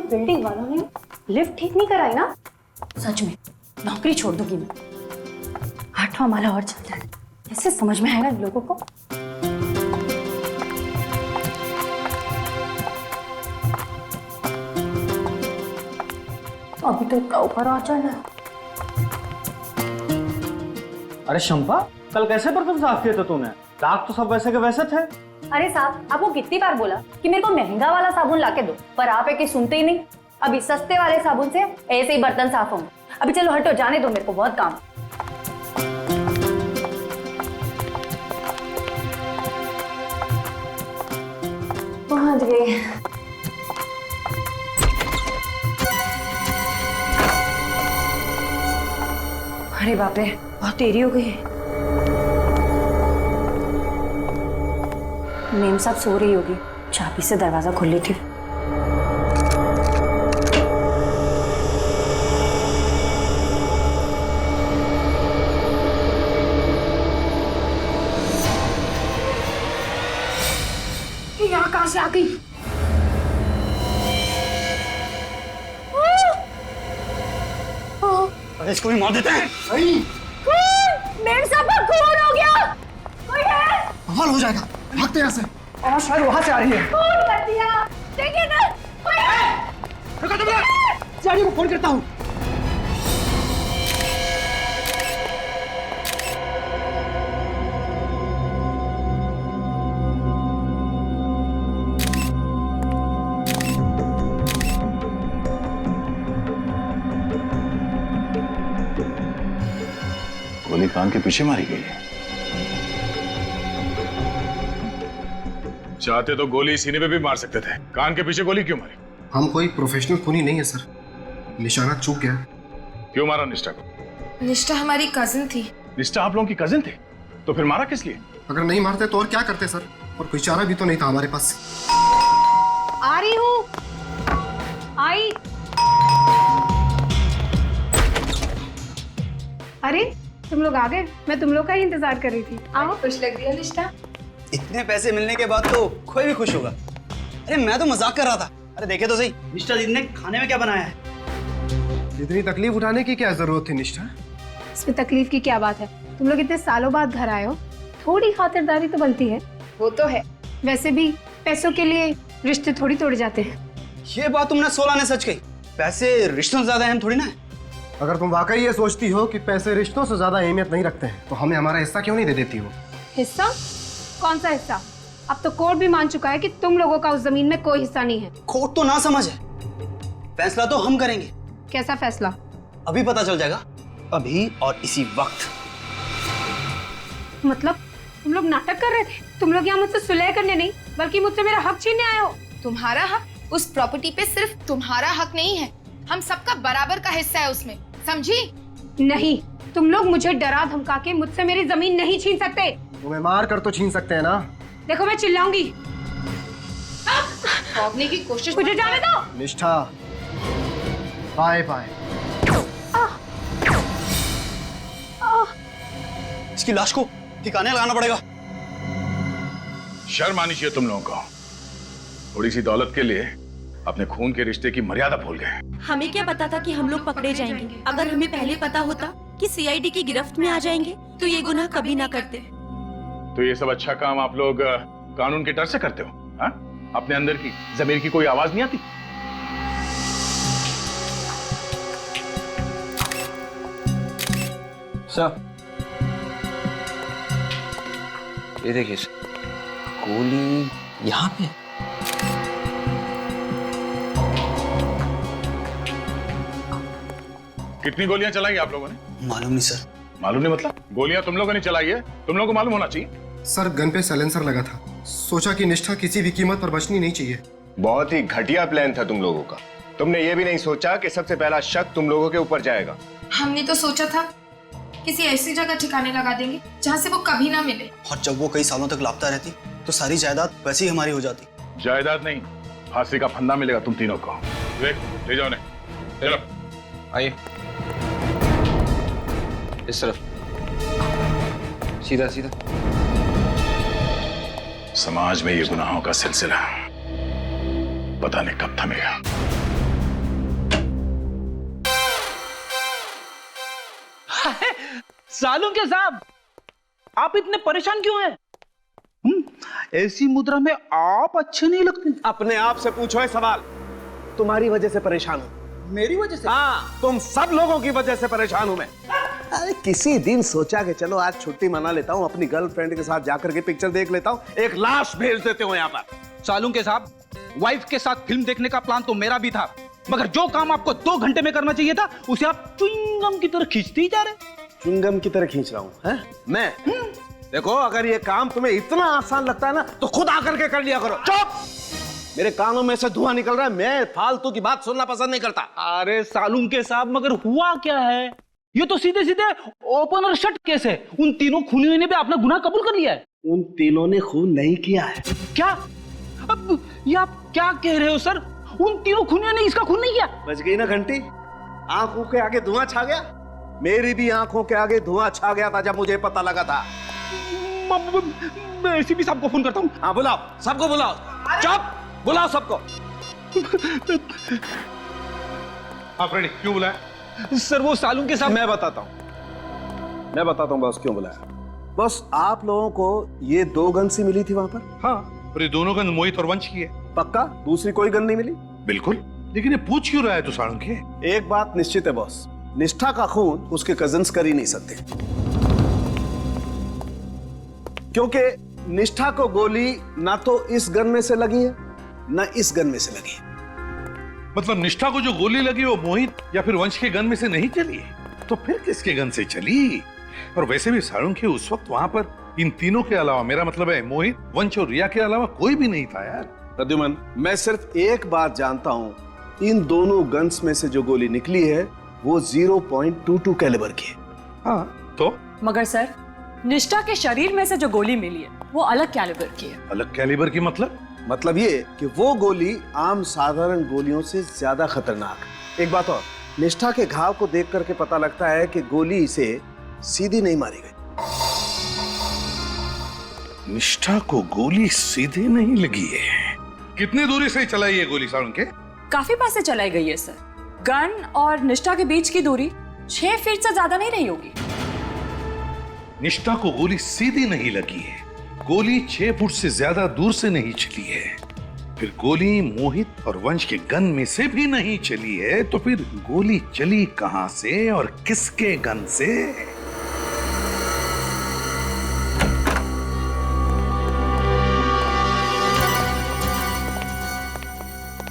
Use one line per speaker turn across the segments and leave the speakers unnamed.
Building वालों ने lift ठीक नहीं कराई ना, सच में नौकरी छोड़ दूंगी मैं। 8वां माला और चलता है, कैसे समझ में आएगा इन लोगों को। अभी तो इतना ऊपर आ जाना।
अरे शंपा, कल कैसे बर्तन साफ किए थे तूने? दाग तो सब वैसे के वैसे थे।
अरे साहब, आपको कितनी बार बोला कि मेरे को महंगा वाला साबुन लाके दो, पर आप है कि सुनते ही नहीं। अभी सस्ते वाले साबुन से ऐसे ही बर्तन साफ होंगे। अभी चलो हटो, जाने दो, मेरे को बहुत काम। पहुंच गई। अरे बाप रे, बहुत देरी हो गई है। मेम साहब सो रही होगी, चाबी से दरवाजा खोल लेती हूँ। यहाँ कहाँ से आ गई?
अरे इसको भी मार देते हैं।
मेम साहब का खून हो गया। कोई है?
बवाल हो जाएगा, भागते यहाँ से।
और शायद वहां से आ रही है।
खून कर दिया, देखिए ना। कोई है?
रुको तुम लोग, सीआईडी को फोन करता हूँ।
गोली कान के पीछे मारी गई है। चाहते तो गोली सीने पे भी मार सकते थे, कान के पीछे गोली क्यों मारी?
हम कोई प्रोफेशनल खूनी नहीं है सर, निशाना चूक गया।
क्यों मारा निष्ठा को?
निष्ठा हमारी कजिन थी।
निष्ठा आप लोगों की कजिन थी, तो फिर मारा किस लिए?
अगर नहीं मारते तो और क्या करते सर, और कोई चारा भी तो नहीं था हमारे पास।
आ रही हूँ। आई।
अरे तुम लोग आ गए, मैं तुम लोग का ही इंतजार कर रही थी। आओ।
खुश लग रही है निष्ठा।
इतने पैसे मिलने के बाद तो कोई भी खुश होगा। अरे मैं तो मजाक कर रहा था। अरे देखे तो सही, निष्ठा दीदी ने खाने में क्या बनाया है।
इतनी तकलीफ उठाने की क्या जरूरत थी निष्ठा?
इसमें तकलीफ की क्या बात है? तुम लोग इतने सालों बाद घर आए हो, थोड़ी खातिरदारी तो बनती है।
वो तो है।
वैसे भी पैसों के लिए रिश्ते थोड़ी तोड़ जाते हैं।
ये बात तुमने 16 ने सच कही। पैसे रिश्तों से ज्यादा अहम थोड़ी ना है।
अगर तुम वाकई ये सोचती हो कि पैसे रिश्तों से ज्यादा अहमियत नहीं रखते हैं, तो हमें हमारा हिस्सा क्यों नहीं दे देती हो?
हिस्सा? कौन सा हिस्सा? अब तो कोर्ट भी मान चुका है कि तुम लोगों का उस जमीन में कोई हिस्सा नहीं है।
कोर्ट तो ना समझ है, फैसला तो हम करेंगे।
कैसा फैसला?
अभी पता चल जाएगा, अभी और इसी वक्त।
मतलब तुम लोग नाटक कर रहे थे? तुम लोग यहाँ मुझसे सुलह करने नहीं, बल्कि मुझसे मेरा हक छीनने आए हो।
तुम्हारा हक? उस प्रॉपर्टी पे सिर्फ तुम्हारा हक नहीं है, हम सबका बराबर का हिस्सा है उसमें, समझी?
नहीं, तुम लोग मुझे डरा धमका के मुझसे मेरी जमीन नहीं छीन सकते।
तुम्हें मार कर तो छीन सकते हैं ना।
देखो मैं चिल्लाऊंगी।
भागने की कोशिश
मुझे जाने दो।
निष्ठा, बाय बाय।
इसकी लाश को ठिकाने लगाना पड़ेगा।
शर्म आनी चाहिए तुम लोगों को। थोड़ी सी दौलत के लिए अपने खून के रिश्ते की मर्यादा भूल गए।
हमें क्या पता था कि हम लोग पकड़े जाएंगे। अगर हमें पहले पता होता कि सीआईडी की गिरफ्त में आ जाएंगे तो ये गुनाह कभी ना करते।
तो ये सब अच्छा काम आप लोग कानून के डर से करते हो? हा? अपने अंदर की जमीर की कोई आवाज नहीं आती?
सर ये देखिए, गोली यहाँ पे।
कितनी गोलियां चलाई आप लोगों ने?
मालूम नहीं सर।
मालूम नहीं मतलब? गोलियां तुम लोगों ने चलाई है, तुम लोगों को मालूम होना चाहिए।
सर गन पे साइलेंसर लगा था, सोचा कि निष्ठा किसी भी कीमत पर बचनी नहीं चाहिए।
बहुत ही घटिया प्लान था तुम लोगों का। तुमने ये भी नहीं सोचा कि सबसे पहला शक तुम लोगों के ऊपर जाएगा।
हमने तो सोचा था किसी ऐसी जगह ठिकाने लगा देंगे जहाँ से वो कभी ना मिले।
और जब वो कई सालों तक लापता रहती तो सारी जायदाद वैसे ही हमारी हो जाती।
जायदाद नहीं, फांसी का फंदा मिलेगा तुम तीनों को। ले जाओ ने, चलो
आइए इस तरफ, सीधा सीधा।
समाज में ये गुनाहों का सिलसिला पता नहीं कब थमेगा।
सालुंके साहब, आप इतने परेशान क्यों हैं? ऐसी मुद्रा में आप अच्छे नहीं लगते।
अपने आप से पूछो है सवाल। तुम्हारी वजह से परेशान हूं।
मेरी वजह से?
हाँ, तुम सब लोगों की वजह से परेशान हूं मैं। अरे किसी दिन सोचा कि चलो आज छुट्टी मना लेता हूं, अपनी गर्लफ्रेंड के साथ जाकर के पिक्चर देख लेता हूं, एक लाश भेज देते हो यहाँ पर।
सालुंके साहब, वाइफ के साथ फिल्म देखने का प्लान तो मेरा भी था, मगर जो काम आपको 2 घंटे में करना चाहिए था उसे आप च्युइंगम की तरह खींचते ही जा रहे।
च्युइंगम की तरह खींच रहा हूं हैं? मैं देखो, अगर ये काम तुम्हें इतना आसान लगता है ना तो खुद आकर के कर लिया करो। चुप! मेरे कानों में से धुआं निकल रहा है, मैं फालतू की बात सुनना पसंद नहीं करता।
अरे सालुंके साहब, मगर हुआ क्या है? ये तो सीधे सीधे ओपन और शट केस है। उन तीनों खूनियों ने भी अपना गुनाह कबूल कर लिया है।
उन तीनों ने खून नहीं किया है।
क्या? अब ये आप क्या कह रहे हो सर? उन तीनों खूनियों ने इसका खून नहीं किया?
बच गई ना घंटी? आंखों के आगे धुआं छा गया। मेरी भी आंखों के आगे धुआं छा गया था जब मुझे पता लगा था।
मैं एसीपी साहब को फोन करता हूँ।
हाँ, बुलाओ, सबको बुलाओ। चुप! बुलाओ सबको।
आप रेडी? क्यों बुलाया?
सर वो सालुंके साहब।
मैं बताता हूँ बॉस क्यों बुलाया। बस आप लोगों को ये 2 गन सी मिली थी वहां पर?
हाँ, और ये दोनों गन मोहित और वंश की है।
पक्का? दूसरी कोई गन नहीं मिली?
बिल्कुल। लेकिन ये पूछ क्यों रहा है तू सालुंके?
एक बात निश्चित है बॉस, निष्ठा का खून उसके कजिन्स कर ही नहीं सकते, क्योंकि निष्ठा को गोली ना तो इस गन में से लगी है ना इस गन में से लगी है।
मतलब निष्ठा को जो गोली लगी वो मोहित या फिर वंश के गन में से नहीं चली है, तो फिर किसके गन से चली? और वैसे भी सालुंके उस वक्त वहां पर इन तीनों के अलावा, मेरा मतलब है मोहित, वंश और रिया के अलावा कोई भी नहीं था यार।
प्रद्युमन, मैं सिर्फ एक बात जानता हूं, इन दोनों गन्स में से जो गोली निकली है वो 0.22 कैलिबर की है।
हाँ तो?
मगर सर, निष्ठा के शरीर में से जो गोली मिली है वो अलग कैलिबर की है।
अलग कैलिबर की मतलब
ये कि वो गोली आम साधारण गोलियों से ज्यादा खतरनाक। एक बात और, निष्ठा के घाव को देख करके पता लगता है कि गोली इसे सीधी नहीं मारी गई।
निष्ठा को गोली सीधे नहीं लगी है। कितनी दूरी से चलाई ये गोली सालुंके?
काफी पास से चलाई गई है सर। गन और निष्ठा के बीच की दूरी 6 फीट से ज्यादा नहीं रही होगी।
निष्ठा को गोली सीधी नहीं लगी है, गोली 6 फुट से ज्यादा दूर से नहीं चली है, फिर गोली मोहित और वंश के गन में से भी नहीं चली है, तो फिर गोली चली कहां से और किसके गन से?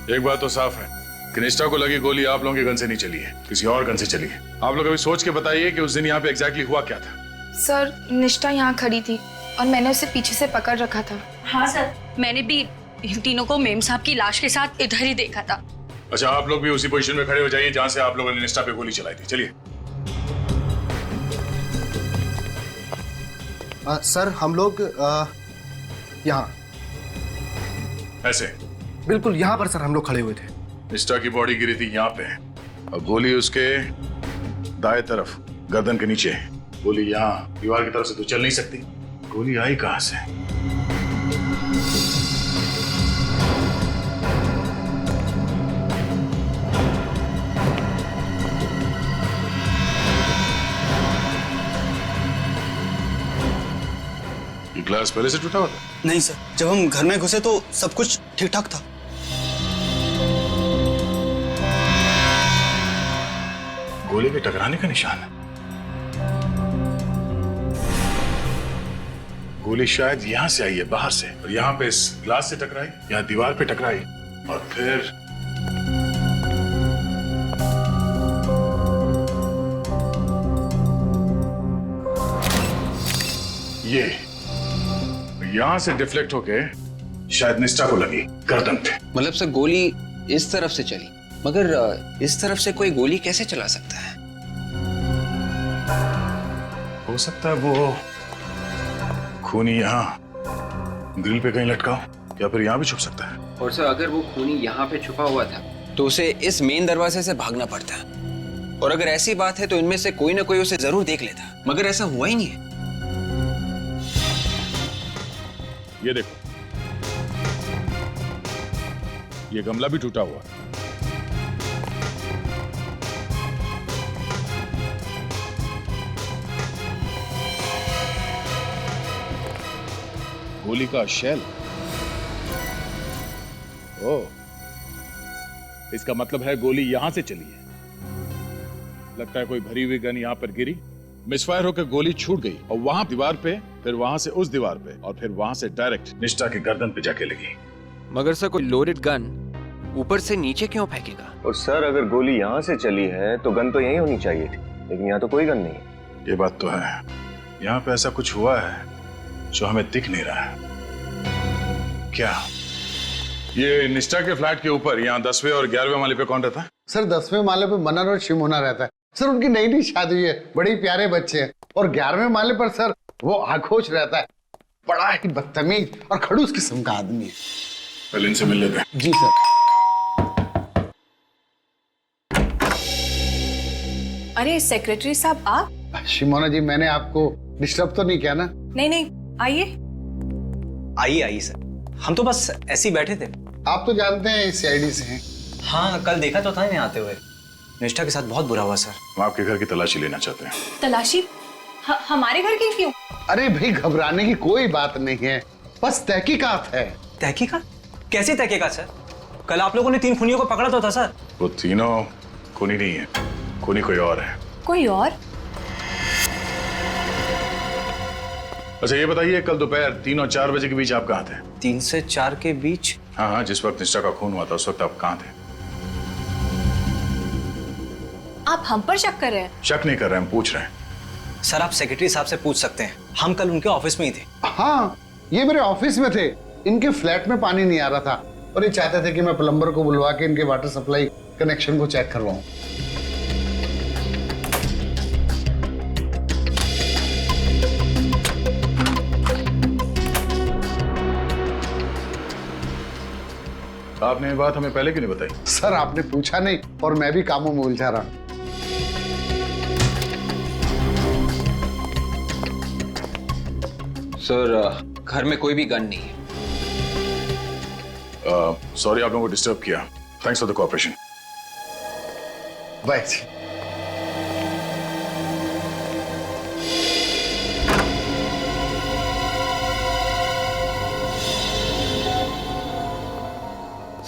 एक बात तो साफ है कि निष्ठा को लगी गोली आप लोगों के गन से नहीं चली है, किसी और गन से चली है। आप लोग अभी सोच के बताइए कि उस दिन यहाँ पे एग्जैक्टली हुआ क्या था।
सर, निष्ठा यहाँ खड़ी थी और मैंने उसे पीछे से पकड़ रखा था।
हाँ सर, मैंने भी इन तीनों को मेम साहब की लाश के साथ इधर ही देखा था।
अच्छा, आप लोग भी उसी पोजीशन में खड़े हो जाइए जहां से आप लोगों ने निष्ठा पे गोली चलाई थी। चलिए।
सर, हम लोग यहाँ
ऐसे?
बिल्कुल यहाँ पर सर, हम लोग खड़े हुए थे।
निष्ठा की बॉडी गिरी थी यहाँ पे और गोली उसके दाएं तरफ गर्दन के नीचे है। गोली यहाँ दीवार की तरफ से तो चल नहीं सकती, गोली आई कहां से? ये ग्लास पहले से टूटा हुआ था?
नहीं सर, जब हम घर में घुसे तो सब कुछ ठीक ठाक था।
गोली के टकराने का निशान है। गोली शायद यहां से आई है, बाहर से, और यहां पे इस ग्लास से टकराई, यहां दीवार पे टकराई और फिर ये यहां से डिफ्लेक्ट होके शायद निष्ठा को लगी गर्दन पे।
मतलब सर गोली इस तरफ से चली, मगर इस तरफ से कोई गोली कैसे चला सकता है?
हो सकता है वो खूनी यहाँ ग्रिल पे कहीं लटका हो या फिर यहाँ भी छुप सकता है।
और सर अगर वो खूनी यहाँ पे छुपा हुआ था तो उसे इस मेन दरवाजे से भागना पड़ता, और अगर ऐसी बात है तो इनमें से कोई ना कोई उसे जरूर देख लेता, मगर ऐसा हुआ ही नहीं है।
ये देखो, ये गमला भी टूटा हुआ है। गोली का शेल। ओ, इसका मतलब है गोली यहां से चली है। लगता है कोई भरी हुई गन यहां पर गिरी, मिसफायर होकर गोली छूट गई और वहां दीवार पे, फिर वहां से उस दीवार पे और फिर वहां से डायरेक्ट निष्ठा की गर्दन पे जाके लगी।
मगर सर कोई लोडेड गन ऊपर से नीचे क्यों फेंकेगा?
और सर अगर गोली यहाँ से चली है तो गन तो यहीं होनी चाहिए थी, लेकिन यहाँ तो कोई गन नहीं है।
ये बात तो है, यहाँ पे ऐसा कुछ हुआ है जो हमें दिख नहीं रहा है। क्या ये निष्ठा के फ्लैट के ऊपर यहाँ 10वें और 11वें माले पे कौन रहता है?
सर 10वें माले पे मनन और शिमोना रहता है सर। उनकी नई नई शादी हुई है, बड़े ही प्यारे बच्चे हैं। और 11वें माले पर सर वो आखोश रहता है, बड़ा ही बदतमीज और खड़ूस किस्म का आदमी है।
पहले इनसे मिल लेते हैं।
जी सर।
अरे सेक्रेटरी साहब आप?
शिमोना जी, मैंने आपको डिस्टर्ब तो नहीं किया ना?
नहीं नहीं, आइए।
आइए आइए सर, हम तो बस ऐसे ही बैठे थे।
आप तो जानते हैं इस सीआईडी से हैं।
हाँ, कल देखा तो था इन्हें आते हुए। निष्ठा के साथ बहुत बुरा हुआ सर।
हम आपके घर की तलाशी लेना चाहते हैं।
तलाशी? हमारे घर की क्यों?
अरे भाई, घबराने की कोई बात नहीं है, बस तहकीकात है।
तहकीकात? कैसी तहकीकात सर? कल आप लोगों ने 3 खूनियों को पकड़ा तो था सर।
वो तीनों खूनी नहीं है, खूनी कोई और है।
कोई और?
अच्छा ये बताइए, कल दोपहर 3 और 4 बजे के बीच आप कहाँ थे?
3 से 4 के बीच?
हाँ हाँ, जिस वक्त निष्ठा का खून हुआ था उस वक्त आप कहाँ थे?
आप हम पर शक कर रहे हैं?
शक नहीं कर रहे, हम पूछ रहे हैं।
सर आप सेक्रेटरी साहब से पूछ सकते हैं, हम कल उनके ऑफिस में ही थे।
हाँ, ये मेरे ऑफिस में थे। इनके फ्लैट में पानी नहीं आ रहा था और ये चाहते थे कि मैं प्लम्बर को बुलवा के इनके वाटर सप्लाई कनेक्शन को चेक करवाऊं।
आपने ये बात हमें पहले क्यों नहीं बताई?
सर आपने पूछा नहीं और मैं भी कामों में उलझा रहा।
सर घर में कोई भी गन नहीं है।
सॉरी आप लोगों को डिस्टर्ब किया। Thanks for the cooperation.
Bye.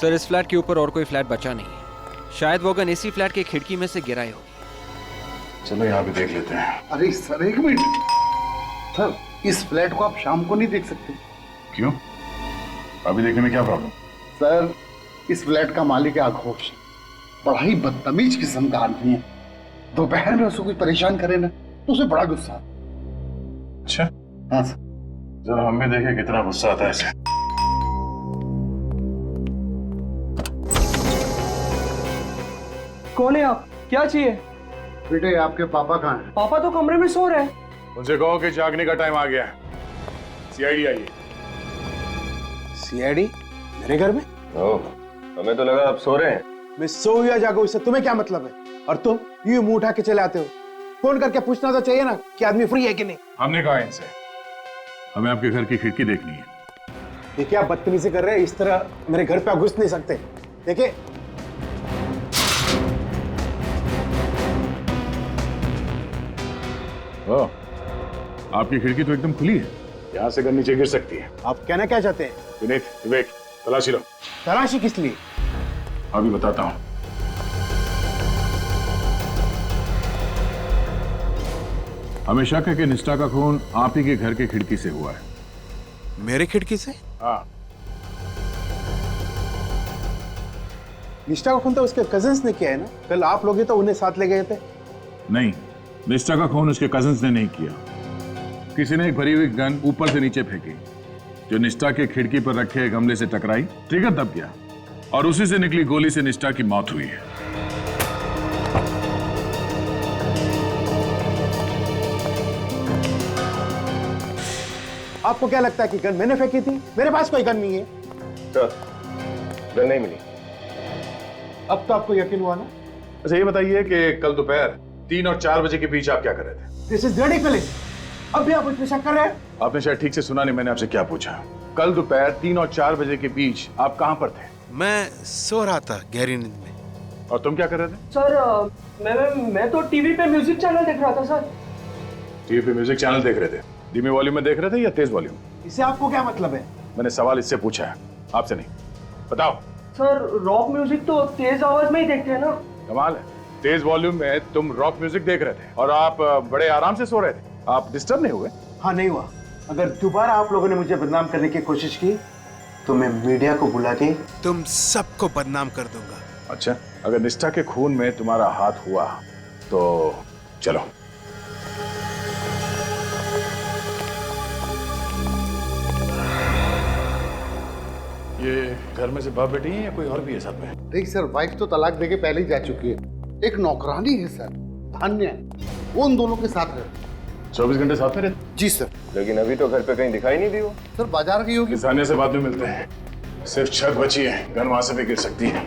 Sir इस फ्लैट के ऊपर और कोई फ्लैट बचा नहीं है, शायद वो गन इसी फ्लैट की खिड़की में से गिराई होगी।
चलो यहाँ पे देख लेते हैं।
अरे सर एक मिनट सर, इस फ्लैट को आप शाम को नहीं देख सकते?
क्यों? अभी देखने में क्या प्रॉब्लम?
सर इस फ्लैट का मालिक है आघोष, बड़ा ही बदतमीज किस्म का आदमी है। दोपहर में उसको कुछ परेशान करे ना तो उसे बड़ा गुस्सा आता।
अच्छा
हाँ सर।
जरा हम भी देखें कितना गुस्सा आता है इसे।
कौन है आप? क्या चाहिए?
बेटे आपके पापा कहाँ हैं?
पापा तो कमरे में सो रहे हैं।
उनसे कहो कि जागने का टाइम आ गया है। सीआईडी आइए।
सीआईडी मेरे घर में?
ओह, हमें तो लगा आप सो रहे हैं।
मैं सो या जागो इससे तुम्हें क्या मतलब है? और तुम यूं मुंह उठा के चले आते हो। फोन करके पूछना तो चाहिए ना कि आदमी फ्री है कि नहीं।
हमने कहा इनसे हमें आपके घर की खिड़की देखनी है।
देखिए आप बदतमीजी कर रहे हैं, इस तरह मेरे घर पे आप घुस नहीं सकते। देखिए
आपकी खिड़की तो एकदम खुली है, यहाँ से गन नीचे गिर सकती है।
आप कहना क्या चाहते हैं?
विनीत, विवेक, तलाशी लो।
तलाशी किस लिए?
अभी बताता हूँ। हमें शक है कि निष्ठा का खून आप ही के घर के खिड़की से हुआ है।
मेरे खिड़की से?
हाँ।
निष्ठा का खून तो उसके कजिन्स ने किया है ना? कल आप लोग तो उन्हें साथ ले गए थे।
नहीं, निष्ठा का खून उसके कजिन्स ने नहीं किया। किसी ने एक भरी हुई गन ऊपर से नीचे फेंकी जो निष्ठा के खिड़की पर रखे एक गमले से टकराई, ट्रिगर दब गया और उसी से निकली गोली से निष्ठा की मौत हुई है।
आपको क्या लगता है कि गन मैंने फेंकी थी? मेरे पास कोई गन नहीं है।
सर, गन नहीं मिली।
अब तो आपको यकीन हुआ ना?
अच्छा ये बताइए कि कल दोपहर 3 और 4 बजे के बीच आप क्या कर रहे थे?
This is ridiculous. अब भी आप मुझ पे शक कर रहे हैं?
आपने शायद ठीक से सुना नहीं, मैंने आपसे क्या पूछा। कल दोपहर 3 और 4 बजे के बीच आप कहां पर थे?
मैं सो रहा था गहरी नींद में।
और तुम क्या कर रहे थे?
सर मैं तो टीवी पे म्यूजिक चैनल देख रहा था सर।
टीवी पे म्यूजिक चैनल देख रहे थे? धीमे वॉल्यूम में देख रहे थे या तेज वॉल्यूम?
इससे आपको क्या मतलब है?
मैंने सवाल इससे पूछा है, आपसे नहीं। बताओ।
सर रॉक म्यूजिक तो तेज आवाज में ही देखते हैं ना।
कमाल है, तेज वॉल्यूम में तुम रॉक म्यूजिक देख रहे थे और आप बड़े आराम से सो रहे थे। आप डिस्टर्ब नहीं हुए?
हाँ नहीं हुआ। अगर दोबारा आप लोगों ने मुझे बदनाम करने की कोशिश की तो मैं मीडिया को बुला के तुम सबको बदनाम कर दूंगा।
अच्छा, अगर निष्ठा के खून में तुम्हारा हाथ हुआ तो चलो। ये घर में से बाप बेटी है या कोई और भी है साथ में?
देखिए सर, वाइफ तो तलाक देके पहले ही जा चुकी है। एक नौकरानी है सर, धान्य, वो उन दोनों के साथ रहती है।
24 घंटे साथ में रहते?
जी सर।
लेकिन अभी तो घर पे कहीं दिखाई नहीं दी वो।
सर बाजार गई होगी।
किसानिया से बाद में मिलते हैं। सिर्फ छत बची है, गन वहां से भी गिर सकती है।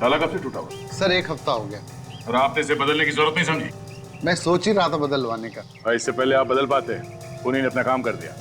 ताला कब से टूटा हुआ?
सर 1 हफ्ता हो गया।
और आपने इसे बदलने की जरूरत नहीं समझी?
मैं सोच ही रहा था बदलवाने का।
और इससे पहले आप बदल पाते, उन्हीं ने अपना काम कर दिया।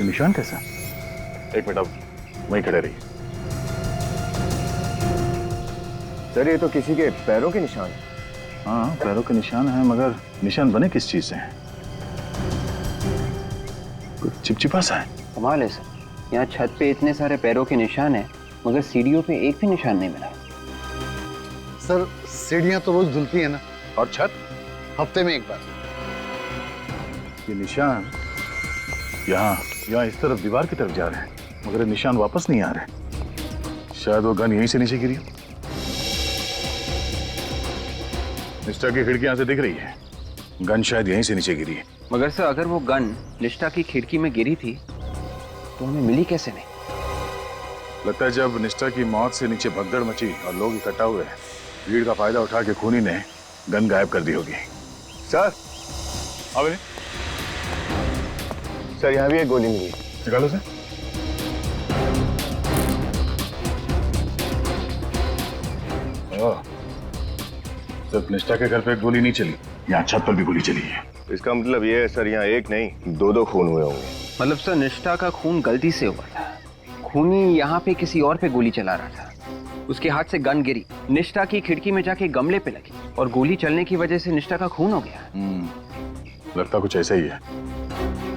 निशान कैसा? एक मिनट, अब वहीं खड़े रहिए।
सर ये तो किसी के पैरों के निशान है।
हाँ पैरों के निशान हैं, मगर निशान बने किस चीज से हैं? कुछ चिपचिपा सा है।
कमाल है सर, यहाँ छत पे इतने सारे पैरों के निशान हैं, मगर सीढ़ियों पे एक भी निशान नहीं मिला।
सर सीढ़ियां तो रोज धुलती है ना।
और छत?
हफ्ते में 1 बार।
ये निशान यहाँ इस तरफ दीवार की तरफ जा रहे हैं, मगर ये निशान वापस नहीं आ रहे। शायद वो गन यहीं से नीचे गिरी। निष्ठा की खिड़की यहाँ से दिख रही है, गन शायद यहीं से नीचे गिरी है।
मगर सर अगर वो गन निष्ठा की खिड़की में गिरी थी तो हमें मिली कैसे नहीं?
लगता है जब निष्ठा की मौत से नीचे भगदड़ मची और लोग इकट्ठा हुए, भीड़ का फायदा उठा के खूनी ने गन गायब कर दी होगी।
सर
अब
सर यहाँ भी एक गोली मिली।
निकालो से। सिर्फ निष्ठा के घर पे एक गोली नहीं चली, यहाँ छत पर भी गोली चली है।
इसका मतलब ये है सर, यहाँ एक नहीं 2 खून हुए होंगे।
मतलब सर निष्ठा का खून गलती से हुआ था, खूनी यहाँ पे किसी और पे गोली चला रहा था, उसके हाथ से गन गिरी, निष्ठा की खिड़की में जाके गमले पे लगी और गोली चलने की वजह से निष्ठा का खून हो गया।
लगता कुछ ऐसा ही है।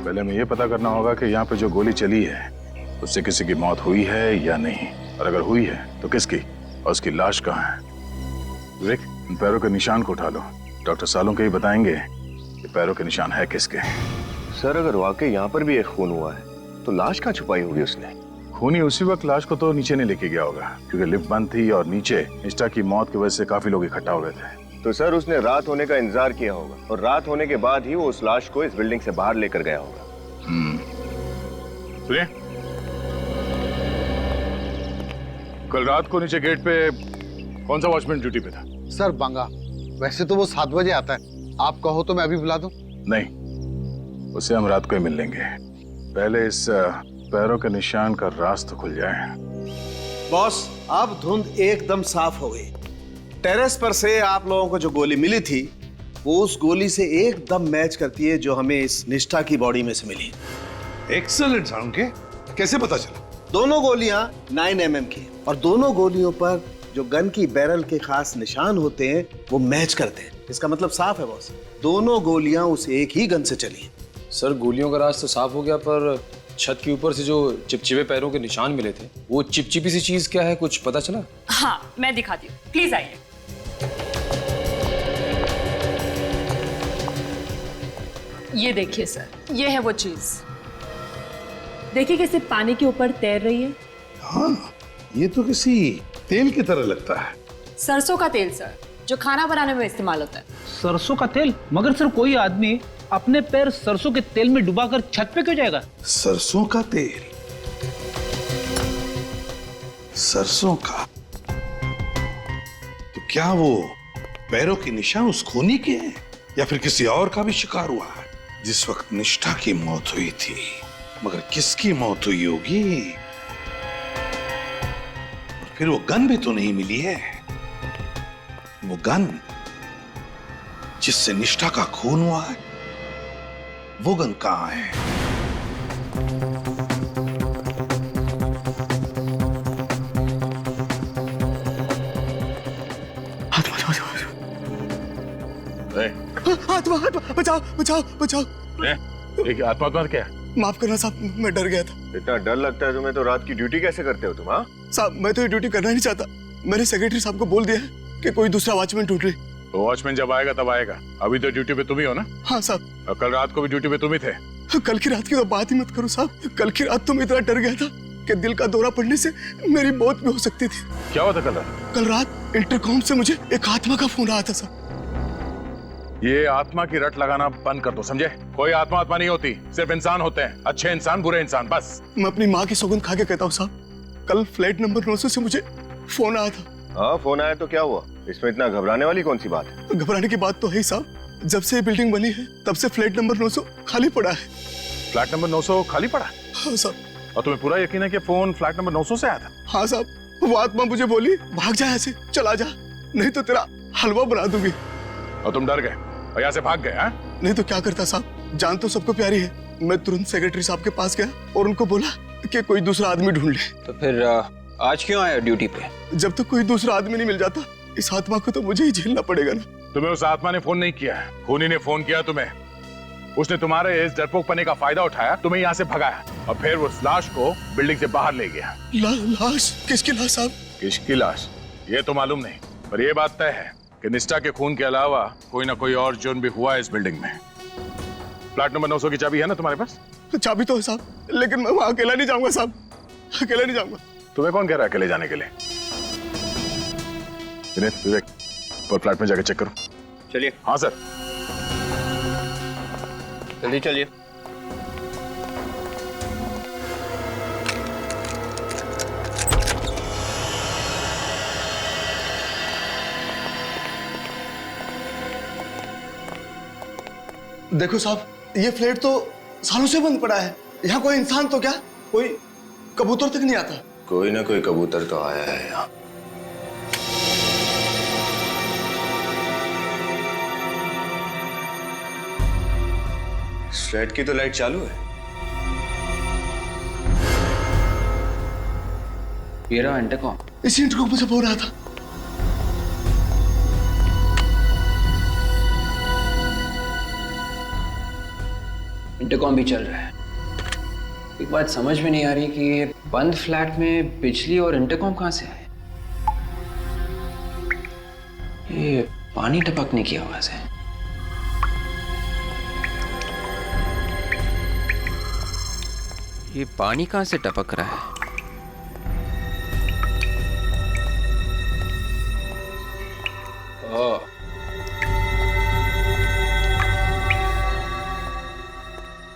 पहले हमें ये पता करना होगा कि यहाँ पे जो गोली चली है उससे किसी की मौत हुई है या नहीं, और अगर हुई है तो किसकी, और उसकी लाश कहाँ है। देख, इन पैरों के निशान को उठा लो, डॉक्टर सालों के ही बताएंगे कि पैरों के निशान है किसके।
सर अगर वाकई यहाँ पर भी एक खून हुआ है तो लाश कहाँ छुपाई होगी उसने?
खूनी उसी वक्त लाश को तो नीचे नहीं लेके गया होगा, क्योंकि लिफ्ट बंद थी और नीचे निष्ठा की मौत की वजह से काफी लोग इकट्ठा हो गए थे।
तो सर उसने रात होने का इंतजार किया होगा और रात होने के बाद ही वो उस लाश को इस बिल्डिंग से बाहर लेकर गया होगा।
सुनिए, कल रात को नीचे गेट पे कौन सा वॉचमैन ड्यूटी पे था?
सर बांगा। वैसे तो वो 7 बजे आता है, आप कहो तो मैं अभी बुला दूं?
नहीं, उसे हम रात को ही मिल लेंगे। पहले इस पैरों के निशान का राज तो खुल जाए।
बॉस अब धुंध एकदम साफ हो गई। टेरेस पर से आप लोगों को जो गोली मिली थी वो उस गोली से एकदम मैच करती है जो हमें इस निष्ठा की बॉडी में से मिली।
एक्सीलेंट सालुंके, कैसे पता चला?
दोनों गोलियां 9 mm की, और दोनों गोलियों पर जो गन की बैरल के खास निशान होते हैं वो मैच करते हैं। इसका मतलब साफ है बॉस, दोनों गोलियां उस एक ही गन से चली।
सर गोलियों का राज तो साफ हो गया, पर छत के ऊपर से जो चिपचिपे पैरों के निशान मिले थे, वो चिपचिपी सी चीज क्या है, कुछ पता चला?
हाँ मैं दिखाती हूँ, प्लीज आइए। ये देखिए सर, ये है वो चीज। देखिए कैसे पानी के ऊपर तैर रही है।
हाँ, ये तो किसी तेल की तरह लगता है।
सरसों का तेल सर, जो खाना बनाने में इस्तेमाल होता है।
सरसों का तेल? मगर सर कोई आदमी अपने पैर सरसों के तेल में डुबाकर छत पे क्यों जाएगा?
सरसों का तेल? सरसों का? तो क्या वो पैरों के निशान उस खूनी के हैं या फिर किसी और का भी शिकार हुआ है? जिस वक्त निष्ठा की मौत हुई थी, मगर किसकी मौत हुई होगी? और फिर वो गन भी तो नहीं मिली है। वो गन जिससे निष्ठा का खून हुआ है, वो गन कहां है?
आत्मा आत्मा बचाओ बचाओ बचाओ।
एक आत्मा क्या?
माफ करना साहब, मैं डर गया था।
इतना डर लगता है तुम्हें तो रात की ड्यूटी कैसे करते हो तुम? हाँ
साहब, मैं तो ये ड्यूटी करना नहीं चाहता। मैंने सेक्रेटरी साहब को बोल दिया है कि कोई दूसरा वॉचमैन ढूंढ ले।
तो वॉचमैन जब आएगा तब आएगा, अभी तो ड्यूटी पे तुम ही हो ना?
हाँ साहब।
और कल रात को भी ड्यूटी पे तुम ही थे।
कल की रात की तो बात ही मत करो साहब। कल की रात तो मैं इतना डर गया था कि दिल का दौरा पड़ने से मेरी मौत भी हो सकती थी।
क्या हुआ था कल रात?
कल रात इंटरकॉम से मुझे एक आत्मा का फोन आया था साहब।
ये आत्मा की रट लगाना बंद कर दो, समझे? कोई आत्मा नहीं होती, सिर्फ इंसान होते हैं। अच्छे इंसान, बुरे इंसान, बस।
मैं अपनी माँ की सौगंध खा के कहता हूँ साहब, कल फ्लैट नंबर 900 से मुझे फोन आया था।
हाँ, फोन आया तो क्या हुआ? इसमें इतना घबराने वाली कौन सी बात है?
घबराने की बात तो है ही साहब। जब से ये बिल्डिंग बनी है तब से फ्लैट नंबर 900 खाली पड़ा है।
फ्लैट नंबर 900 खाली पड़ा?
हाँ साहब।
और तुम्हें पूरा यकीन है कि फोन फ्लैट नंबर 900 से आया था?
हाँ साहब। वो आत्मा मुझे बोली, भाग जा ऐसे, चला जा, नहीं तो तेरा हलवा बना दूंगी।
और तुम डर गए और यहाँ से भाग गए? हाँ?
नहीं तो क्या करता साहब, जान तो सबको प्यारी है। मैं तुरंत सेक्रेटरी साहब के पास गया और उनको बोला कि कोई दूसरा आदमी ढूंढ ले।
तो फिर आज क्यों आया ड्यूटी पे?
जब तक कोई दूसरा आदमी नहीं मिल जाता, इस आत्मा को तो मुझे ही झेलना पड़ेगा ना।
तुम्हें उस आत्मा ने फोन नहीं किया है, खूनी ने फोन किया तुम्हें। उसने तुम्हारे इस डरपोकपने का फायदा उठाया, तुम्हें यहाँ से भगाया और फिर उस लाश को बिल्डिंग से बाहर ले गया।
लाश? किसकी लाश साहब?
किसकी लाश ये तो मालूम नहीं, पर यह बात तय है कि निष्ठा के खून के अलावा कोई ना कोई और जुर्म भी हुआ है इस बिल्डिंग में। फ्लैट नंबर 900 की चाबी है ना तुम्हारे पास?
चाबी तो है साहब, लेकिन मैं वहां अकेला नहीं जाऊंगा साहब, अकेला नहीं जाऊंगा।
तुम्हें कौन कह रहा है अकेले जाने के लिए? विवेक, और फ्लैट में जाकर चेक करो।
चलिए।
हाँ सर।
जल्दी चलिए।
देखो साहब, ये फ्लैट तो सालों से बंद पड़ा है। यहाँ कोई इंसान तो क्या, कोई कबूतर तक नहीं आता।
कोई ना कोई कबूतर तो आया है यहाँ। फ्लैट की तो लाइट चालू है।
ये रहा इंटरकॉम।
इसी इंटरकॉम पे जब हो रहा था।
इंटरकॉम भी चल रहा है। एक बात समझ में नहीं आ रही कि ये बंद फ्लैट में बिजली और इंटरकॉम कहां से आए? ये पानी टपकने की आवाज है। ये पानी कहां से टपक रहा है? ओह,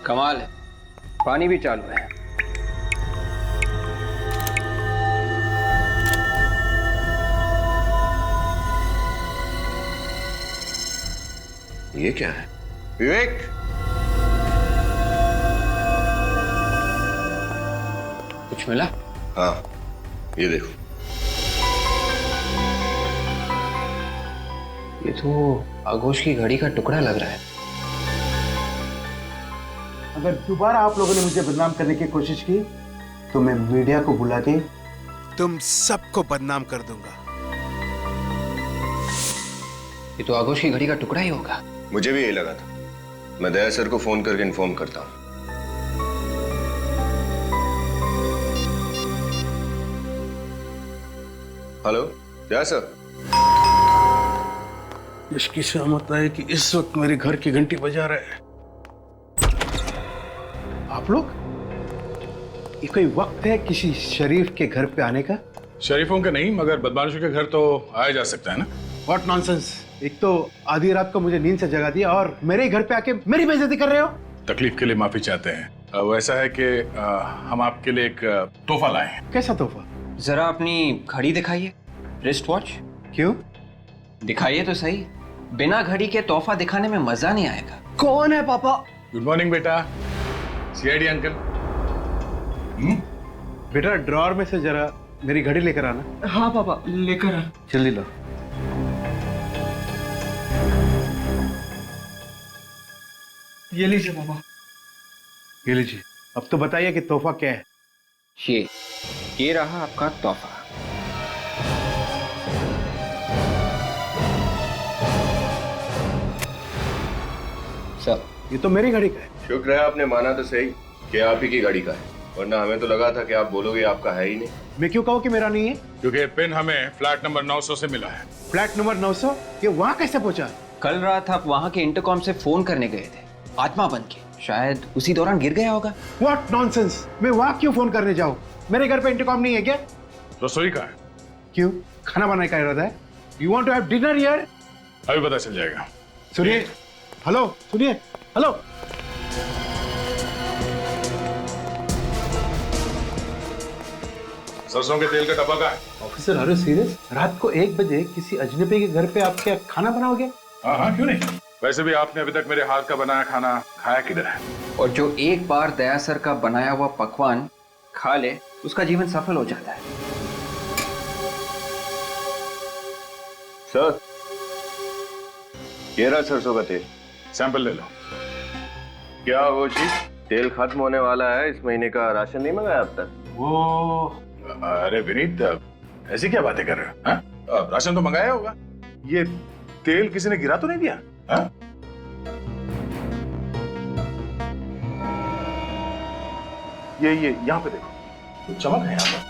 कमाल है, पानी भी चालू है।
ये क्या है? विवेक,
कुछ मिला?
हाँ, ये देखो।
ये तो आगोश की घड़ी का टुकड़ा लग रहा है।
अगर दोबारा आप लोगों ने मुझे बदनाम करने की कोशिश की तो मैं मीडिया को बुला के
तुम सबको बदनाम कर दूंगा।
ये तो आगोश की घड़ी का टुकड़ा ही होगा।
मुझे भी यही लगा था। मैं दया सर को फोन करके इन्फॉर्म करता हूँ। हेलो, दया सर।
इसकी सहमत है कि इस वक्त मेरे घर की घंटी बजा रहे हैं।
आप लोग, ये कोई वक्त है किसी शरीफ के घर पे आने का?
शरीफों के नहीं, मगर बदमाशों के घर तो आया जा सकता है ना।
What nonsense. एक तो आधी रात को मुझे नींद से जगा दिया और मेरे ही घर पे आके मेरी बेइज्जती कर रहे हो।
तकलीफ के लिए माफी चाहते हैं। वो ऐसा है कि हम आपके लिए एक तोहफा लाए हैं।
कैसा तोहफा?
जरा अपनी घड़ी दिखाइए, रिस्ट वॉच।
क्यों?
दिखाइए तो सही। बिना घड़ी के तोहफा दिखाने में मजा नहीं आएगा।
कौन है पापा?
गुड मॉर्निंग बेटा। CID uncle.
बेटा ड्रॉर में से जरा मेरी घड़ी लेकर आना।
हाँ पापा, लेकर आ।
जल्दी लो।
ये लीजिए पापा।
ये लीजिए। अब तो बताइए कि तोहफा क्या है?
ये रहा आपका तोहफा।
सर,
ये तो मेरी घड़ी का है।
शुक्र है आपने माना तो सही कि आप ही की गाड़ी का है, वरना हमें तो लगा था कि आप बोलोगे आपका है ही नहीं।
मैं क्यों कहूँ कि मेरा नहीं है?
क्योंकि पिन हमें फ्लैट नंबर 900 से मिला है।
Flat number 900? ये वहाँ कैसे पहुंचा?
कल रात आप वहां के इंटरकॉम से फोन करने गए थे, आत्मा बन के। शायद उसी दौरान गिर गया होगा।
What nonsense! मैं वहाँ क्यों फोन करने जाऊँ? मेरे घर पे इंटरकॉम नहीं है क्या?
रसोई का है।
क्यों? खाना बनाने का इरादा है? You want to have dinner here?
अभी पता चल जाएगा।
सुनिए, हेलो, सुनिए, हेलो।
सरसों के तेल का डब्बा का है।
ऑफिसर, अरे सीरियस? रात को 1 बजे किसी अजनबी के घर पे आप क्या खाना बनाओगे?
हाँ, क्यों नहीं। वैसे भी आपने अभी तक मेरे हाथ का बनाया खाना खाया किधर है?
और जो एक बार दया सर का बनाया हुआ पकवान खा ले, उसका जीवन सफल हो जाता है।
सर, ये रहा सरसों का तेल।
सैंपल ले लो।
क्या वो चीज? तेल खत्म होने वाला है, इस महीने का राशन नहीं मंगाया अब तक?
वो अरे विनीत, ऐसी क्या बातें कर रहे हो? हाँ? राशन तो मंगाया होगा। ये तेल किसी ने गिरा तो नहीं दिया? हाँ? ये यहाँ पे देखो, कुछ चमक है यहाँ पर।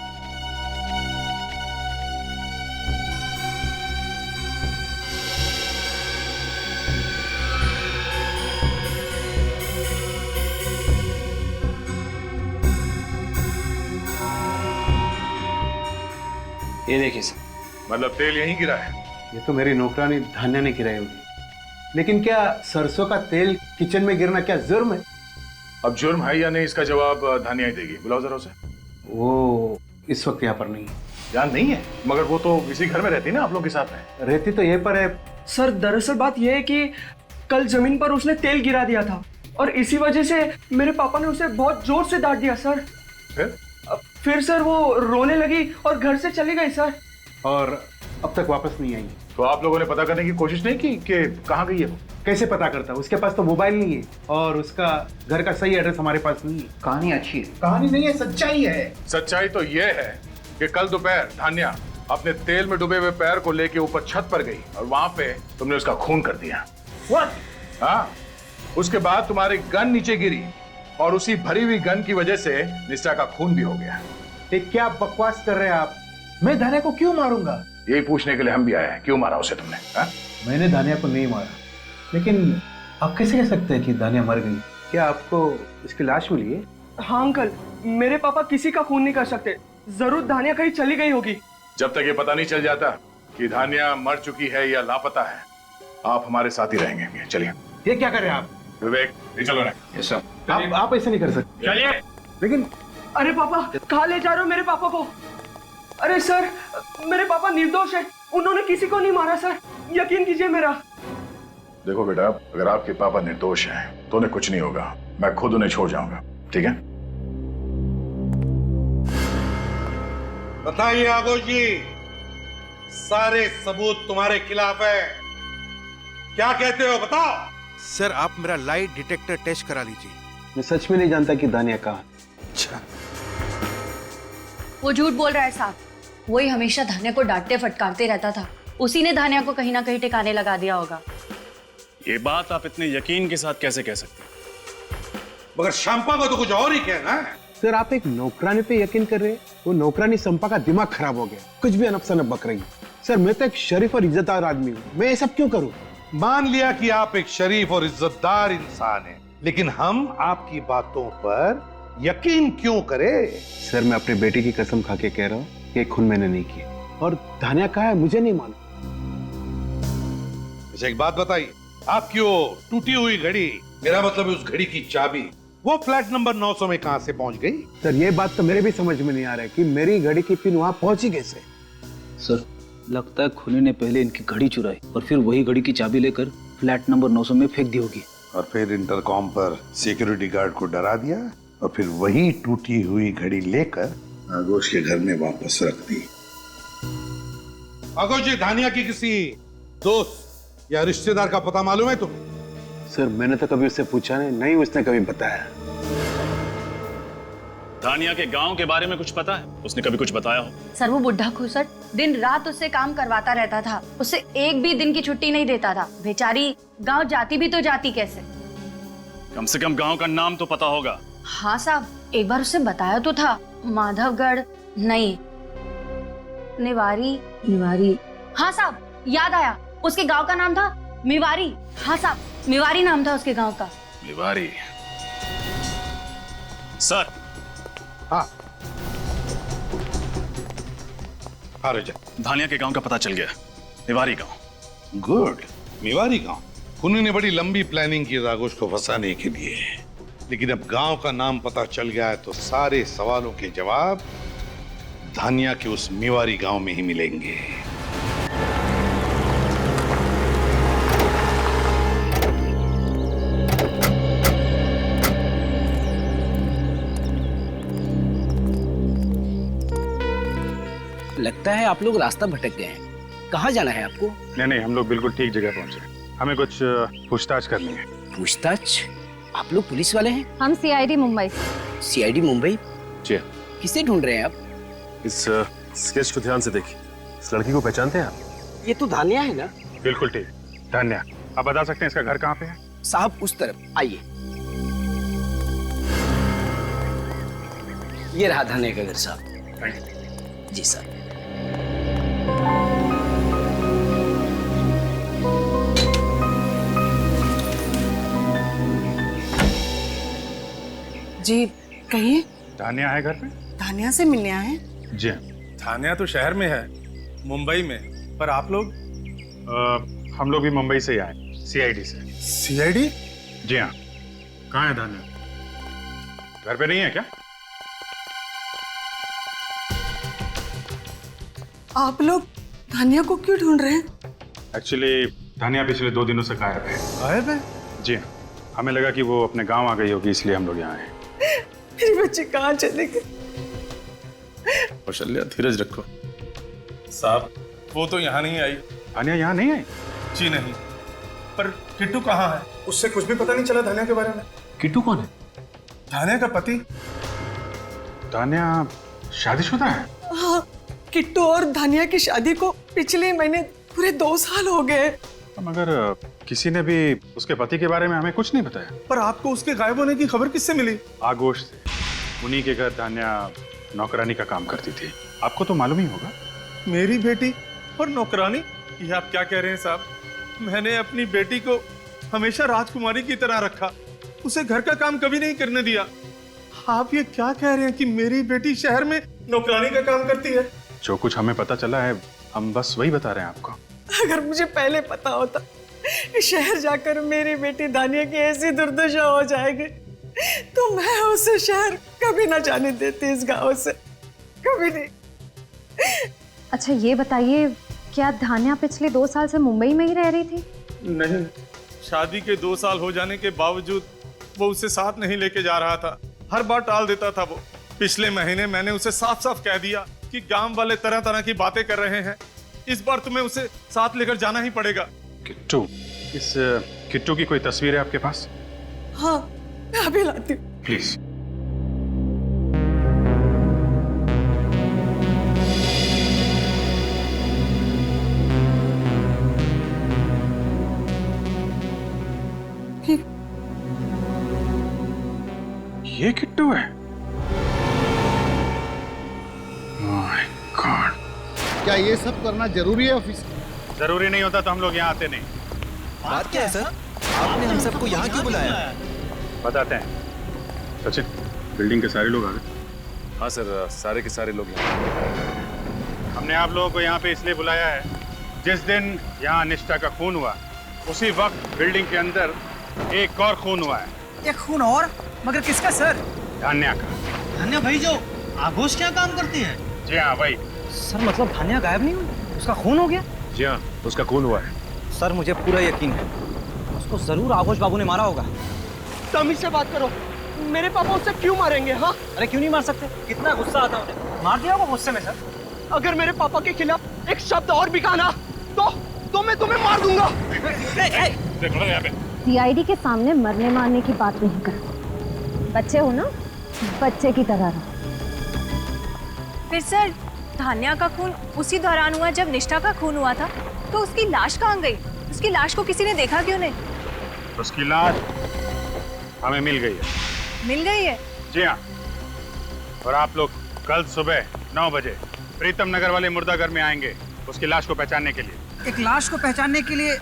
ये देखिए सर।
मतलब तेल यहीं गिरा है?
ये तो मेरी नौकरानी धान्या ने गिराई होगी। लेकिन क्या सरसों का तेल किचन में गिरना क्या जुर्म है?
अब जुर्म है या नहीं, इसका जवाब धानिया ही देगी। बुलाओ जरा उसे।
वो इस वक्त यहाँ पर नहीं है।
यहाँ नहीं है? मगर वो तो इसी घर में रहती ना आप लोग के साथ में।
रहती तो ये पर है।
सर, दरअसल बात यह है कि कल जमीन पर उसने तेल गिरा दिया था और इसी वजह से मेरे पापा ने उसे बहुत जोर से डांट दिया सर। फिर सर वो रोने लगी और घर से चली गई सर।
और अब तक वापस नहीं आई।
तो आप लोगों ने पता करने की कोशिश नहीं की कि कहाँ गई है वो?
कैसे पता करता? उसके पास तो मोबाइल नहीं है और उसका घर का सही एड्रेस हमारे पास नहीं है।
कहानी अच्छी है।
कहानी नहीं है, सच्चाई है।
सच्चाई तो ये है कि कल दोपहर धान्या अपने तेल में डूबे हुए पैर को लेके ऊपर छत पर गई और वहां पे तुमने उसका खून कर दिया।
What?
हाँ, उसके बाद तुम्हारी गन नीचे गिरी और उसी भरी हुई गन की वजह से निष्ठा का खून भी हो गया।
ये क्या बकवास कर रहे हैं आप? मैं धान्या को क्यों मारूंगा?
यही पूछने के लिए हम भी आए हैं, क्यों मारा उसे तुमने? हा?
मैंने धान्या को नहीं मारा, लेकिन आप कैसे कह सकते हैं कि धान्या मर गई? क्या आपको इसकी लाश मिली है?
हाँ अंकल, मेरे पापा किसी का खून नहीं कर सकते। जरूर धान्या कहीं चली गई होगी।
जब तक ये पता नहीं चल जाता कि धान्या मर चुकी है या लापता है, आप हमारे साथ ही रहेंगे। चलिए।
ये क्या कर रहे हैं आप?
विवेक, ये चलो ना।
Yes sir.
आप ऐसे नहीं कर सकते।
चलिए।
लेकिन
अरे पापा, कहाँ ले जा रहे हो मेरे पापा को? अरे सर, मेरे पापा निर्दोष है, उन्होंने किसी को नहीं मारा सर, यकीन कीजिए मेरा।
देखो बेटा, अगर आपके पापा निर्दोष हैं तो उन्हें कुछ नहीं होगा। मैं खुद उन्हें छोड़ जाऊंगा, ठीक है?
बताइए आगोश जी, सारे सबूत तुम्हारे खिलाफ है, क्या कहते हो? बताओ।
सर, आप मेरा लाई डिटेक्टर टेस्ट करा लीजिए।
मैं सच में नहीं जानता कि धान्या कहाँ।
अच्छा,
वो झूठ बोल रहा है साहब। वही हमेशा धान्या को डांटते फटकारते रहता था, उसी ने धान्या को कहीं ना कहीं ठिकाने लगा दिया होगा।
ये बात आप इतने यकीन के साथ कैसे कह सकते हैं?
मगर शंपा को तो कुछ और ही कहना है।
सर, आप एक नौकरानी पे यकीन कर रहे हैं? वो नौकरानी संपा का दिमाग खराब हो गया, कुछ भी अनफसनफ बक रही। सर, मैं तो एक शरीफ और इज्जतदार आदमी हूँ, मैं ये सब क्यों करूँ?
मान लिया कि आप एक शरीफ और इज्जतदार इंसान हैं, लेकिन हम आपकी बातों पर यकीन क्यों करें?
सर, मैं अपनी बेटी की कसम खा के कह रहा हूँ कि खून मैंने नहीं किया। और धान्या कहाँ है मुझे नहीं मालूम।
एक बात बताइए, आपकी वो टूटी हुई घड़ी, मेरा मतलब उस घड़ी की चाबी वो फ्लैट नंबर 900 में कहां से पहुंच गई?
सर ये बात तो मेरे भी समझ में नहीं आ रहा है कि मेरी घड़ी की पिन वहां पहुंची कैसे।
सर लगता है खूनी ने पहले इनकी घड़ी चुराई और फिर वही घड़ी की चाबी लेकर फ्लैट नंबर 900 में फेंक दी होगी।
और फिर इंटरकॉम पर सिक्योरिटी गार्ड को डरा दिया और फिर वही टूटी हुई घड़ी लेकर आगोश के घर में वापस रख दी। आगोश, ये धानिया की किसी दोस्त या रिश्तेदार का पता मालूम है तुम्हें?
सर मैंने तो कभी उससे पूछा नहीं, उसने कभी बताया।
धानिया के गांव के बारे में कुछ पता है? उसने कभी कुछ बताया हो?
सर वो बुढ़ा खुसट दिन रात उससे काम करवाता रहता था, उससे एक भी दिन की छुट्टी नहीं देता था। बेचारी गांव जाती भी तो जाती कैसे?
कम से कम गांव का नाम तो पता होगा।
हाँ साहब, एक बार उससे बताया तो था, माधवगढ़ नहीं, निवारी। हाँ साहब याद आया, उसके गांव का नाम था मिवारी। हाँ साहब, मिवारी नाम था उसके गांव का।
मिवारी। सर।
हाँ राजा,
धानिया के गांव का पता चल गया, मिवारी गांव।
गुड, मिवारी गांव। खूनी ने बड़ी लंबी प्लानिंग की आगोश को फंसाने के लिए, लेकिन अब गांव का नाम पता चल गया है तो सारे सवालों के जवाब धानिया के उस मिवारी गांव में ही मिलेंगे।
लगता है आप लोग रास्ता भटक गए हैं। कहाँ जाना है आपको?
नहीं, हम लोग बिल्कुल ठीक जगह पहुंचे। हमें कुछ पूछताछ करनी है।
पूछताछ? आप लोग पुलिस वाले हैं?
हम सीआईडी मुंबई।
सीआईडी मुंबई?
जी।
किसे ढूंढ रहे हैं आप?
इस स्केच को ध्यान से देखिए। इस लड़की को पहचानते हैं आप?
ये तो धानिया है ना?
बिल्कुल ठीक, धानिया। आप बता सकते हैं इसका घर कहाँ पे है?
साहब उस तरफ आइए। ये रहा धानिया का घर साहब। जी साहब।
जी कहिए।
धानिया है घर पे?
धानिया से मिलने आए हैं?
जी।
थानिया तो शहर में है, मुंबई में, पर आप लोग?
हम लोग भी मुंबई से ही आए, सीआईडी से।
सीआईडी?
जी हाँ। कहाँ है धानिया? घर पे नहीं है क्या?
आप लोग धानिया को क्यों ढूंढ रहे हैं?
एक्चुअली धानिया पिछले 2 दिनों से गायब है।
गायब है?
जी हाँ। हमें लगा कि वो अपने गांव आ गई होगी, इसलिए हम लोग यहाँ आए।
मेरे बच्चे कहाँ चले गए?
कौशल्या धीरज रखो।
साहब वो तो यहाँ नहीं आई।
धानिया यहाँ नहीं आई?
जी नहीं। पर किट्टू कहाँ है? उससे कुछ भी पता नहीं चला धानिया के बारे में।
किट्टू कौन है?
धानिया का पति।
धानिया शादीशुदा है?
हाँ, किट्टू और धानिया की शादी को पिछले महीने पूरे 2 साल हो गए।
मगर किसी ने भी उसके पति के बारे में हमें कुछ नहीं बताया।
पर आपको उसके गायब होने की खबर किससे मिली?
आगोश से। उन्हीं के घर धानिया नौकरानी का काम करती थी, आपको तो मालूम ही होगा।
मेरी बेटी और नौकरानी? ये आप क्या कह रहे हैं साहब? मैंने अपनी बेटी को हमेशा राजकुमारी की तरह रखा, उसे घर का काम कभी नहीं करने दिया। आप ये क्या कह रहे हैं कि मेरी बेटी शहर में नौकरानी का काम करती है?
जो कुछ हमें पता चला है हम बस वही बता रहे हैं आपको।
अगर मुझे पहले पता होता कि शहर जाकर मेरी बेटी धानिया की ऐसी दुर्दशा हो जाएगी तो मैं उसे शहर कभी ना जाने देती, इस गांव से कभी नहीं।
अच्छा ये बताइए, क्या धानिया पिछले 2 साल से मुंबई में ही रह रही थी?
नहीं, शादी के 2 साल हो जाने के बावजूद वो उसे साथ नहीं लेके जा रहा था। हर बार टाल देता था वो। पिछले महीने मैंने उसे साफ साफ कह दिया कि गांव वाले तरह तरह की बातें कर रहे हैं, इस बार तुम्हें उसे साथ लेकर जाना ही पड़ेगा।
किट्टू, इस किट्टू की कोई तस्वीर है आपके पास?
हाँ, मैं अभी लाती हूँ।
प्लीज। ये किट्टू है? My God.
क्या ये सब करना जरूरी है ऑफिस?
जरूरी नहीं होता तो हम लोग यहाँ आते नहीं।
बात क्या है सर? आपने हम सबको यहाँ क्यों बुलाया?
बताते हैं। सचिन, बिल्डिंग के सारे लोग आ गए?
हाँ सर, सारे के सारे लोग यहाँ।
हमने आप लोगों को यहाँ पे इसलिए बुलाया है, जिस दिन यहाँ निष्ठा का खून हुआ उसी वक्त बिल्डिंग के अंदर एक और खून हुआ है।
एक खून और, मगर किसका सर?
धान्या का।
धान्या भाई जो आघोष क्या काम करती है?
जी हाँ भाई।
सर मतलब धान्या गायब नहीं हुई, उसका खून हो गया?
जी हाँ, उसका खून हुआ है।
सर मुझे पूरा यकीन है उसको जरूर आघोष बाबू ने मारा होगा।
तमीज से बात करो, मेरे पापा उससे क्यों मारेंगे? हाँ,
अरे क्यों नहीं मार सकते? कितना गुस्सा आता उन्हें, मार दिया होगा गुस्से में। सर
अगर मेरे पापा के खिलाफ एक शब्द और भी कहा ना तो मैं तुम्हें मार दूंगा।
देखो यहाँ पे।
सीआईडी के सामने मरने मारने की बात नहीं कर, बच्चे हो ना, बच्चे की तरह रहो।
फिर सर धान्या का खून उसी दौरान हुआ जब निष्ठा का खून हुआ था, तो उसकी लाश कहाँ गई? उसकी लाश को किसी ने देखा क्यों नहीं?
उसकी लाश हमें मिल गई है।
मिल गई है?
जी हाँ। और आप लोग कल सुबह 9 बजे प्रीतम नगर वाले मुर्दाघर में आएंगे उसकी लाश को पहचानने के लिए।
एक लाश को पहचानने के लिए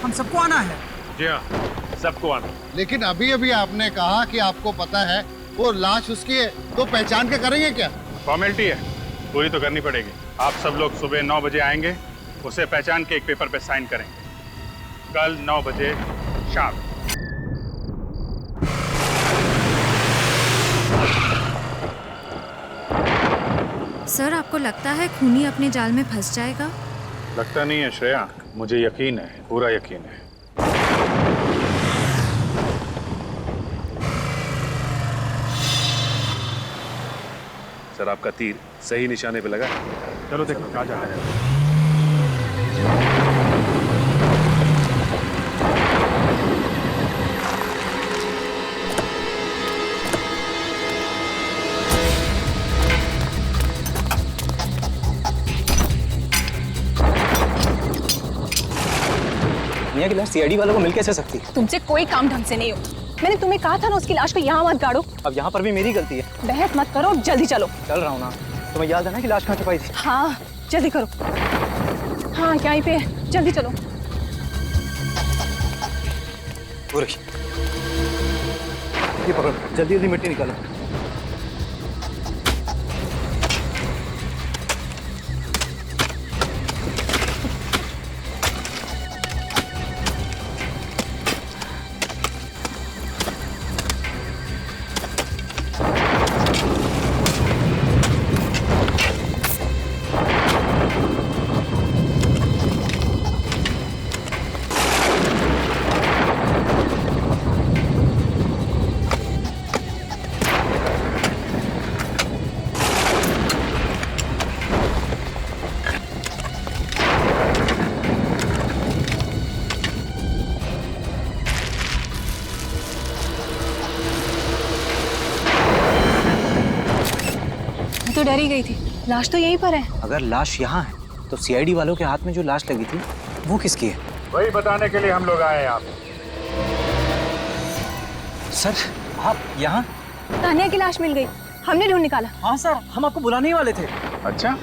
हम सबको आना है?
जी हाँ, सबको आना।
लेकिन अभी अभी आपने कहा कि आपको पता है वो लाश उसकी है, तो पहचान के करेंगे क्या?
फॉर्मेलिटी है, पूरी तो करनी पड़ेगी। आप सब लोग सुबह 9 बजे आएंगे, उसे पहचान के एक पेपर पे साइन करेंगे। कल 9 बजे शाम।
सर आपको लगता है खूनी अपने जाल में फंस जाएगा?
लगता नहीं है श्रेया, मुझे यकीन है, पूरा यकीन है।
सर आपका तीर सही निशाने पे लगा।
चलो देखो कहाँ जा रहा है।
धान्या की लाश सीआईडी वालों को मिल कैसे सकती?
तुमसे कोई काम ढंग से नहीं हो। मैंने तुम्हें कहा था ना उसकी लाश को यहाँ मत गाड़ो।
अब यहाँ पर भी मेरी गलती है।
बहस मत करो, जल्दी चलो।
चल रहा हूँ ना। तुम्हें याद है ना कि लाश कहाँ छुपाई थी?
हाँ जल्दी करो। हाँ यहीं पे है, जल्दी चलो।
ये पकड़ो, जल्दी जल्दी मिट्टी निकालो।
तो डर ही गई थी, लाश तो यहीं पर है।
अगर लाश यहाँ है तो सीआईडी वालों के हाथ में जो लाश लगी थी वो किसकी है?
वही बताने के लिए हम लोग आए हैं आप।
सर आप यहाँ?
धान्या की लाश मिल गई, हमने ढूंढ निकाला।
हाँ सर, हम आपको बुलाने ही वाले थे।
अच्छा,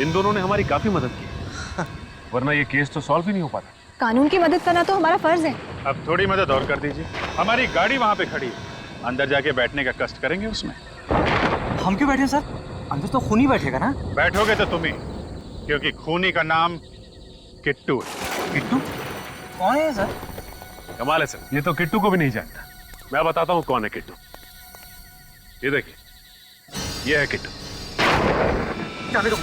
इन दोनों ने हमारी काफी मदद की, वरना ये केस तो सॉल्व ही नहीं हो पाता।
कानून की मदद करना तो हमारा फर्ज है।
अब थोड़ी मदद और कर दीजिए। हमारी गाड़ी वहाँ पे खड़ी है, अंदर जाके बैठने का कष्ट करेंगे उसमें।
हम क्यों बैठे सर? अंदर तो खूनी बैठेगा ना?
बैठोगे तो तुम ही, क्योंकि खूनी का नाम किट्टू है।
किट्टू? कौन है सर?
कमाल है सर, ये तो किट्टू को भी नहीं जानता। मैं बताता हूँ कौन है किट्टू। ये देखिए, ये है किट्टू।
जाने दो,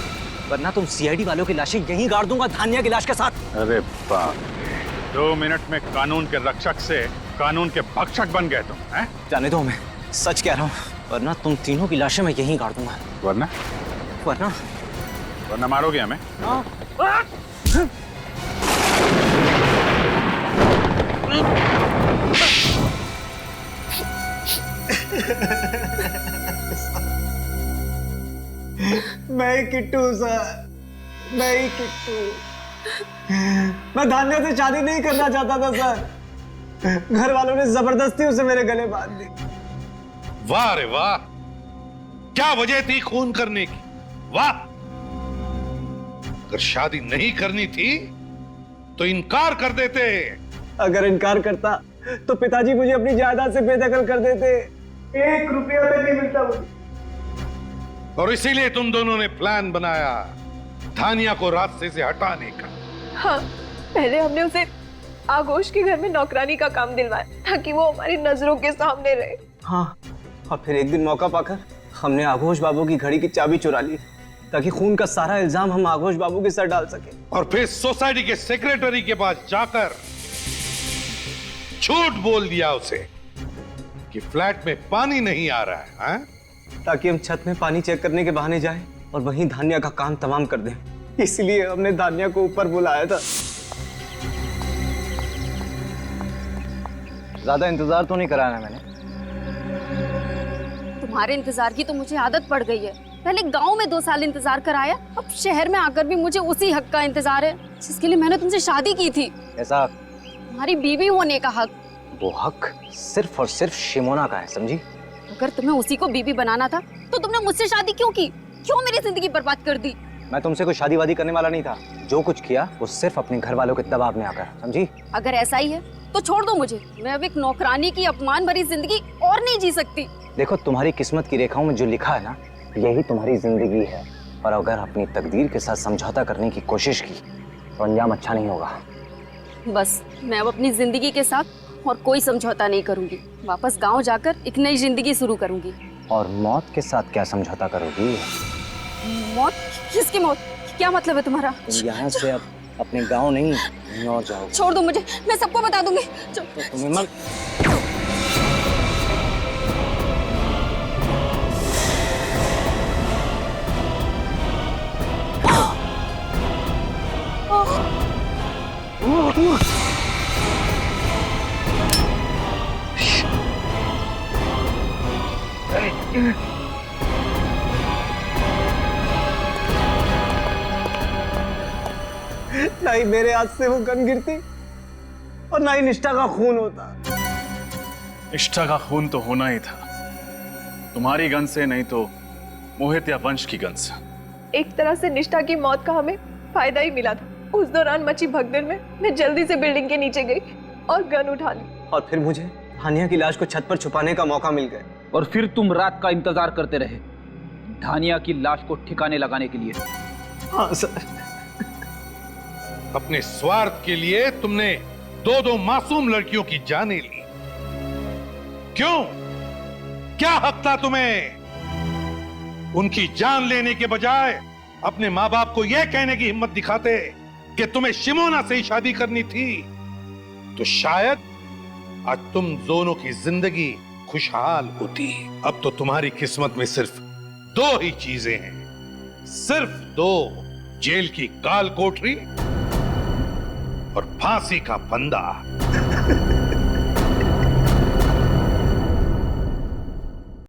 वरना तुम सीआईडी वालों की लाशें यहीं गाड़ दूंगा धान्या की लाश के साथ।
अरे बाप, 2 मिनट में कानून के रक्षक से कानून के भक्षक बन गए तुम, हैं?
जाने दो, मैं सच कह रहा हूँ, वरना तुम तीनों की लाशें मैं यहीं गाड़ दूंगा।
वरना?
वरना?
वरना मारोगे हमें?
हाँ।
मैं ही किट्टू सर, मैं ही किट्टू। मैं धान्या से शादी नहीं करना चाहता था सर, घर वालों ने जबरदस्ती उसे मेरे गले बांध दी।
वाह रे वाह, क्या वजह थी खून करने की? वाह, अगर शादी नहीं करनी थी तो इनकार कर देते।
अगर इनकार करता तो पिताजी मुझे अपनी जायदाद से बेदखल कर देते। 1 रुपया तक नहीं मिलता मुझे।
और इसीलिए तुम दोनों ने प्लान बनाया धानिया को रास्ते से हटाने का।
हाँ, पहले हमने उसे आगोश के घर में नौकरानी का काम दिलवाया ताकि वो हमारी नजरों के सामने रहे।
हाँ, और फिर एक दिन मौका पाकर हमने आघोष बाबू की घड़ी की चाबी चुरा ली ताकि खून का सारा इल्जाम हम आघोष बाबू के सर डाल सके।
और फिर सोसाइटी के सेक्रेटरी के पास जाकर झूठ बोल दिया उसे कि फ्लैट में पानी नहीं आ रहा है,
ताकि हम छत में पानी चेक करने के बहाने जाएं और वहीं धान्या का काम तमाम कर दें। इसलिए हमने धान्या को ऊपर बुलाया था।
ज्यादा इंतजार तो नहीं कराया मैंने।
तुम्हारे इंतजार की तो मुझे आदत पड़ गई है। पहले गांव में 2 साल इंतजार कराया, अब शहर में आकर भी मुझे उसी हक का इंतजार है जिसके लिए मैंने तुमसे शादी की थी।
ऐसा?
तुम्हारी बीवी होने का हक।
वो हक सिर्फ और सिर्फ शिमोना का है, समझी?
अगर तुम्हें उसी को बीवी बनाना था तो तुमने मुझसे शादी क्यों की? क्यों मेरी जिंदगी बर्बाद कर दी?
मैं तुमसे कोई शादी वादी करने वाला नहीं था। जो कुछ किया वो सिर्फ अपने घर वालों के दबाव में आकर, समझी?
अगर ऐसा ही है तो छोड़ दो मुझे। मैं अब एक नौकरानी की अपमान भरी जिंदगी और नहीं जी सकती।
देखो, तुम्हारी किस्मत की रेखाओं में जो लिखा है ना, यही तुम्हारी जिंदगी है। और अगर अपनी तकदीर के साथ समझौता करने की कोशिश की तो अंजाम अच्छा नहीं होगा।
बस मैं अब अपनी जिंदगी के साथ और कोई समझौता नहीं करूंगी। वापस गांव जाकर एक नई जिंदगी शुरू करूंगी।
और मौत के साथ क्या समझौता करोगी?
मौत? किसकी मौत? क्या मतलब है तुम्हारा?
तुम यहाँ से अब अपने गांव नहीं, कहीं और जाओगे।
छोड़ दो मुझे, मैं सबको बता दूंगी।
तो तुम्हें मत
ना ही मेरे हाथ से वो गन गिरती और ना ही निष्ठा का खून होता।
निष्ठा का खून तो होना ही था, तुम्हारी गन से नहीं तो मोहित या वंश की गन से।
एक तरह से निष्ठा की मौत का हमें फायदा ही मिला था। उस दौरान मची भगदड़ में मैं जल्दी से बिल्डिंग के नीचे गई और गन उठा ली।
और फिर मुझे धानिया की लाश को छत पर छुपाने का मौका मिल गया।
और फिर तुम रात का इंतजार करते रहे धानिया की लाश को ठिकाने लगाने के लिए।
हाँ सर।
अपने स्वार्थ के लिए तुमने 2 मासूम लड़कियों की जानें ली। क्यों? क्या हक था तुम्हें? उनकी जान लेने के बजाय अपने माँ बाप को यह कहने की हिम्मत दिखाते कि तुम्हें शिमोना से ही शादी करनी थी, तो शायद आज तुम दोनों की जिंदगी खुशहाल होती। अब तो तुम्हारी किस्मत में सिर्फ 2 ही चीजें हैं, सिर्फ 2, जेल की काल कोठरी और फांसी का फंदा।